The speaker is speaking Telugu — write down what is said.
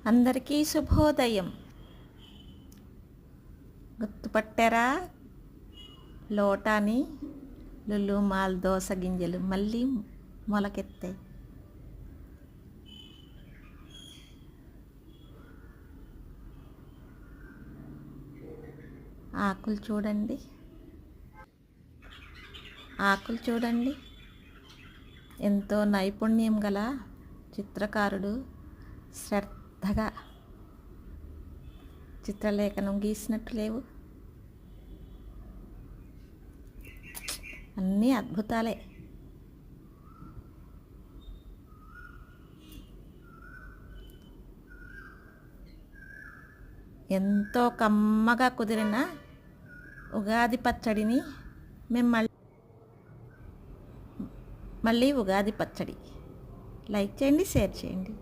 అందరికీ శుభోదయం. గుర్తుపట్టారా? లోటాని లులు మాల్ దోస గింజలు మళ్ళీ మొలకెత్తాయి. ఆకులు చూడండి, ఆకులు చూడండి. ఎంతో నైపుణ్యం గల చిత్రకారుడు శ్రద్ధగా చిత్రలేఖనం గీసినట్టు లేవు. అన్నీ అద్భుతాలే. ఎంతో కమ్మగా కుదిరిన ఉగాది పచ్చడిని మేము మళ్ళీ ఉగాది పచ్చడి లైక్ చేయండి, షేర్ చేయండి.